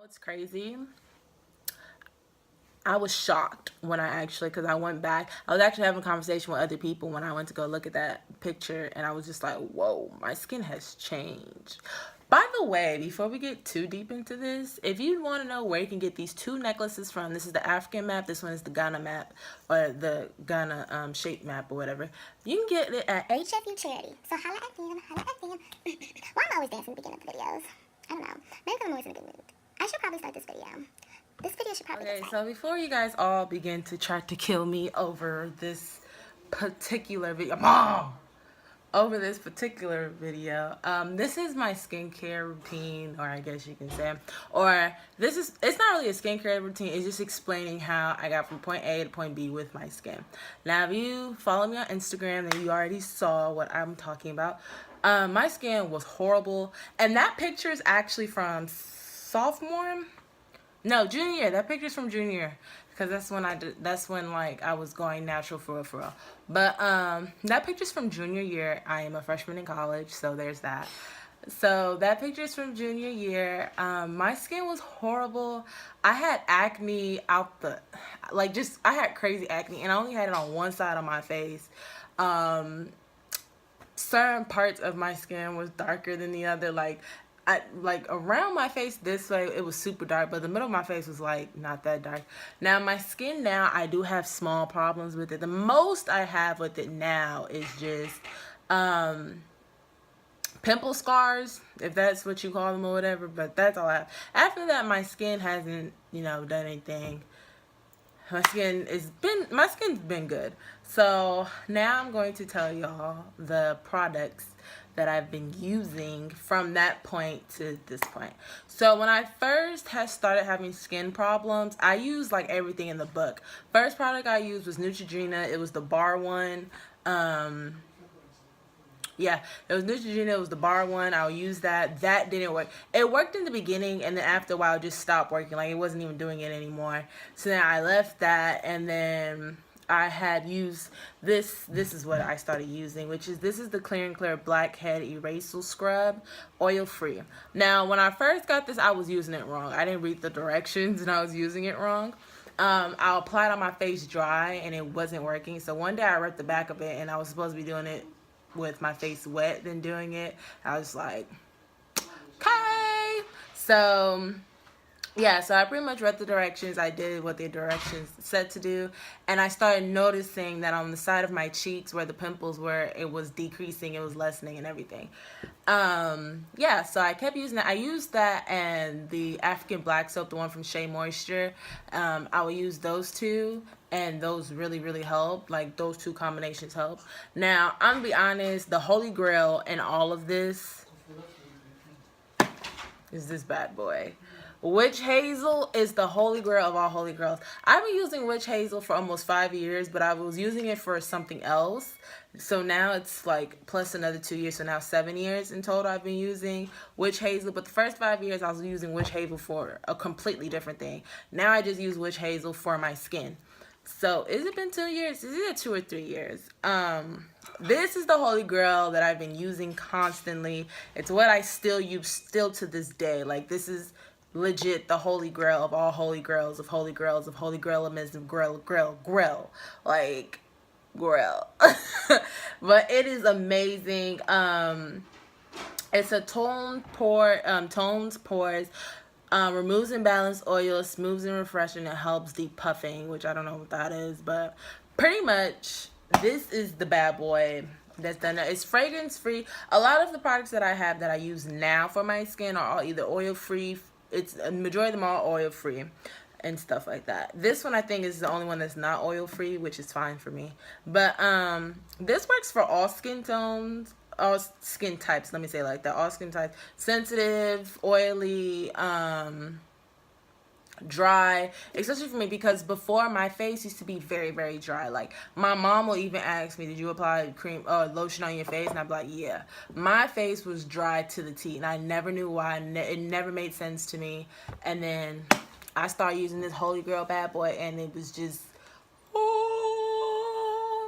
It's crazy. I was shocked when because I went back. I was actually having a conversation with other people when I went to go look at that picture, and I was just like, whoa, my skin has changed. By the way, before we get too deep into this, if you want to know where you can get these two necklaces from, this is the African map, this one is the Ghana map, or the Ghana shape map, or whatever. You can get it at HFU Charity. So holla at them, holla at them. Why am I always dancing at the beginning of the videos? I don't know. Maybe I'm always in a good mood. I should probably start this video. This video should probably Okay, so before you guys all begin to try to kill me over this particular video, this is my skincare routine, or I guess you can say, or it's not really a skincare routine, it's just explaining how I got from point A to point B with my skin. Now, if you follow me on Instagram, then you already saw what I'm talking about. My skin was horrible, and that picture is actually from sophomore. No, junior year. That picture's from junior year, because that's when like I was going natural for real. But that picture's from junior year. I am a freshman in college, so there's that. So that picture's from junior year. My skin was horrible. I had acne I had crazy acne, and I only had it on one side of my face. Certain parts of my skin was darker than the other. Like around my face this way it was super dark, but the middle of my face was like not that dark. Now my skin now, I do have small problems with it. The most I have with it now is just pimple scars, if that's what you call them or whatever, but that's all I have. After that, my skin hasn't done anything. My skin's been good. So now I'm going to tell y'all the products that I've been using from that point to this point. So when I first had started having skin problems, I used like everything in the book. First product I used was Neutrogena. It was the bar one. Yeah, it was Neutrogena. It was the bar one. I'll use that. That didn't work. It worked in the beginning, and then after a while, it just stopped working. Like, it wasn't even doing it anymore. So then I left that, and then I had used this. This is what I started using, this is the Clear and Clear Blackhead Erasal Scrub, oil free. Now, when I first got this, I was using it wrong. I didn't read the directions, and I was using it wrong. I applied on my face dry, and it wasn't working. So one day I read the back of it, and I was supposed to be doing it with my face wet than doing it. I was like, okay. So yeah, so I pretty much read the directions. I did what the directions said to do, and I started noticing that on the side of my cheeks where the pimples were, it was decreasing, it was lessening and everything. Yeah, so I kept using that. I used that and the African Black Soap, the one from Shea Moisture. I will use those two, and those really help. Like, those two combinations help. Now, I'm gonna be honest, the holy grail in all of this is this bad boy. Witch Hazel is the holy grail of all holy grails. I've been using Witch Hazel for almost 5 years, but I was using it for something else. So now it's like plus another 2 years. So now 7 years in total I've been using Witch Hazel. But the first 5 years I was using Witch Hazel for a completely different thing. Now I just use Witch Hazel for my skin. So is it been 2 years? Is it 2 or 3 years? This is the holy grail that I've been using constantly. It's what I still use still to this day. Like, this is legit the holy grail of all holy grails of holy grails of holy grailism, grail, like grail. But it is amazing. It's a tones pores, removes imbalanced oil, smooths and refreshing, and helps depuffing, which I don't know what that is, but pretty much this is the bad boy that's done that. It's fragrance free. A lot of the products that I have that I use now for my skin are all either oil free. It's a majority of them are oil free and stuff like that. This one I think is the only one that's not oil free, which is fine for me. But this works for all skin tones, all skin types. Let me say it like that. All skin types: sensitive, oily, dry, especially for me, because before my face used to be very dry. Like, my mom will even ask me, did you apply cream or lotion on your face? And I'd be like, yeah. My face was dry to the T, and I never knew why. It never made sense to me. And then I started using this holy grail bad boy, and it was just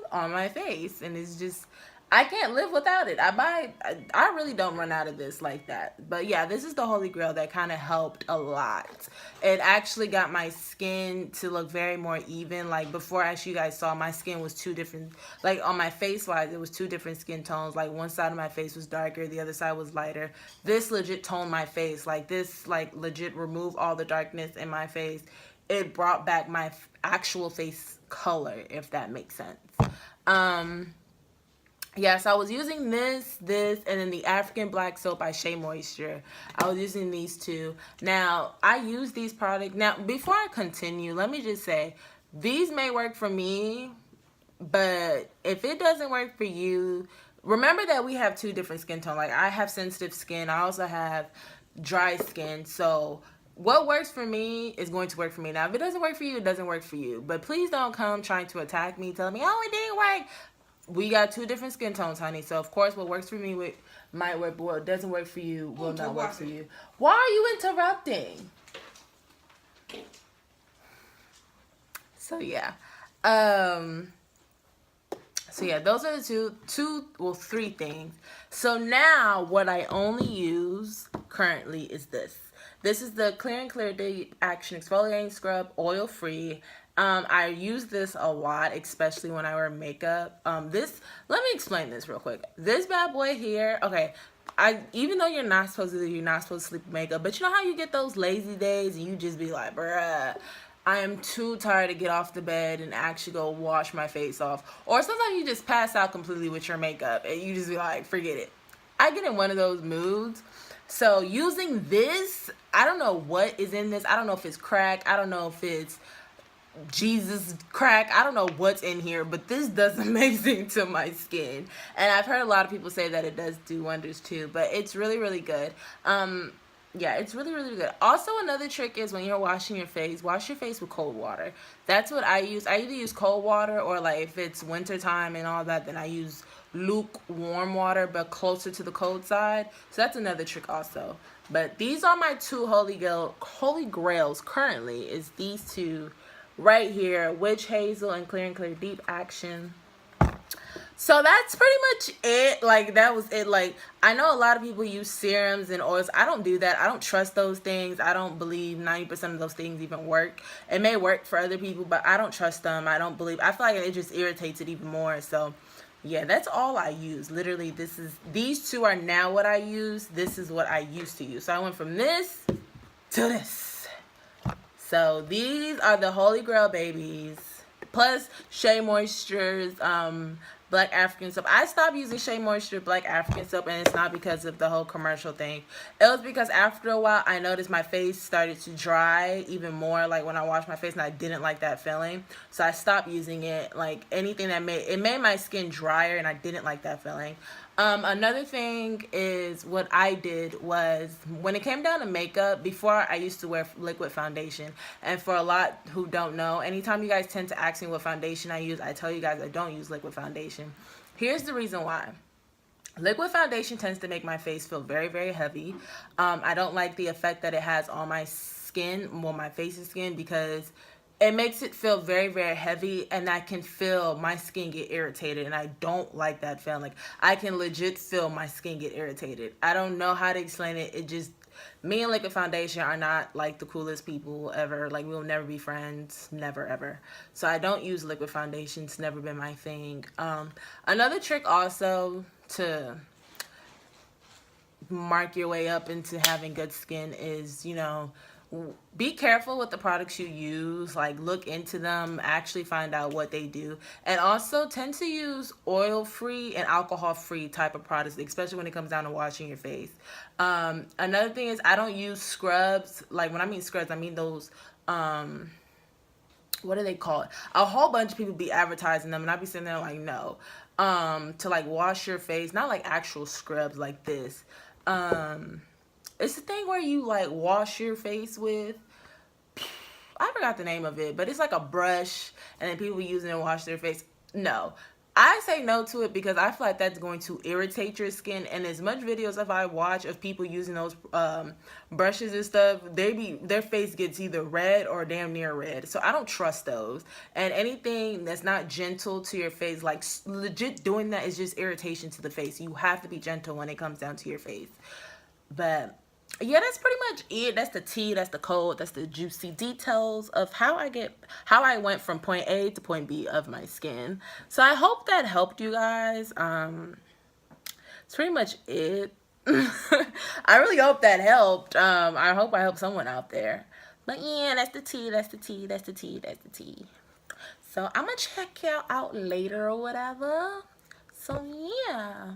on my face, and it's just I can't live without it. I really don't run out of this like that. But yeah, this is the Holy Grail that kind of helped a lot. It actually got my skin to look very more even. Like before, as you guys saw, my skin was two different, like on my face wise, it was two different skin tones. Like one side of my face was darker, the other side was lighter. This legit toned my face. Like this, like legit removed all the darkness in my face. It brought back my actual face color, if that makes sense. Yeah, so I was using this, and then the African Black Soap by Shea Moisture. I was using these two. Now, I use these products. Now, before I continue, let me just say, these may work for me, but if it doesn't work for you, remember that we have two different skin tones. Like, I have sensitive skin. I also have dry skin. So, what works for me is going to work for me. Now, if it doesn't work for you, it doesn't work for you. But please don't come trying to attack me, telling me, oh, it didn't work. We got two different skin tones, honey. So, of course, what works for me might work, but what doesn't work for you will not work for you. Why are you interrupting? So, yeah. Those are the three things. So, now, what I only use currently is this. This is the Clear and Clear Deep Action Exfoliating Scrub, oil-free. I use this a lot, especially when I wear makeup. Let me explain this real quick. This bad boy here, okay, even though you're not supposed to sleep with makeup, but you know how you get those lazy days and you just be like, bruh, I am too tired to get off the bed and actually go wash my face off. Or sometimes you just pass out completely with your makeup and you just be like, forget it. I get in one of those moods. So using this, I don't know what is in this. I don't know if it's crack. I don't know if it's Jesus crack. I don't know what's in here, but this does amazing to my skin. And I've heard a lot of people say that it does do wonders too, but it's really, really good. Yeah, it's really, really good. Also, another trick is when you're washing your face, wash your face with cold water. That's what I use. I either use cold water or like if it's winter time and all that, then I use lukewarm water, but closer to the cold side. So that's another trick also. But these are my two holy grails currently, is these two right here, Witch Hazel and Clear and Clear Deep Action. So that's pretty much it. Like, that was it. Like, I know a lot of people use serums and oils. I don't do that. I don't trust those things. I don't believe 90% of those things even work. It may work for other people, but I don't trust them. I don't believe. I feel like it just irritates it even more. So yeah, that's all I use. Literally, these two are now what I use. This is what I used to use. So I went from this to this. So these are the Holy Grail babies. Plus Shea Moisture's Black African soap. I stopped using Shea Moisture Black African soap, and it's not because of the whole commercial thing. It was because after a while, I noticed my face started to dry even more, like when I washed my face, and I didn't like that feeling. So I stopped using it. Like anything that made my skin drier, and I didn't like that feeling. Another thing is what I did was when it came down to makeup, before I used to wear liquid foundation. And for a lot who don't know, anytime you guys tend to ask me what foundation I use, I tell you guys I don't use liquid foundation. Here's the reason why. Liquid foundation tends to make my face feel very, very heavy. I don't like the effect that it has on my skin, well, my face's skin, because it makes it feel very, very heavy, and I can feel my skin get irritated, and I don't like that feeling. Like, I can legit feel my skin get irritated. I don't know how to explain it. It just, me and liquid foundation are not like the coolest people ever. Like, we'll never be friends, never, ever. So I don't use liquid foundation. It's never been my thing. Another trick also to mark your way up into having good skin is, you know, be careful with the products you use. Like, look into them, actually find out what they do, and also tend to use oil-free and alcohol-free type of products, especially when it comes down to washing your face. Another thing is I don't use scrubs. Like, when I mean scrubs, I mean those what are they called? A whole bunch of people be advertising them, and I be sitting there like, no. To like wash your face, not like actual scrubs like this. It's the thing where you like wash your face with, I forgot the name of it, but it's like a brush, and then people use it to wash their face. No, I say no to it because I feel like that's going to irritate your skin. And as much videos as I watch of people using those brushes and stuff, their face gets either red or damn near red. So I don't trust those. And anything that's not gentle to your face, like legit doing that, is just irritation to the face. You have to be gentle when it comes down to your face. But yeah, that's pretty much it. That's the tea, that's the cold, that's the juicy details of how I went from point A to point B of my skin. So I hope that helped you guys. It's pretty much it. I really hope that helped. I hope I helped someone out there. But yeah, that's the tea, that's the tea, that's the tea, that's the tea. So I'm gonna check y'all out later or whatever. So yeah.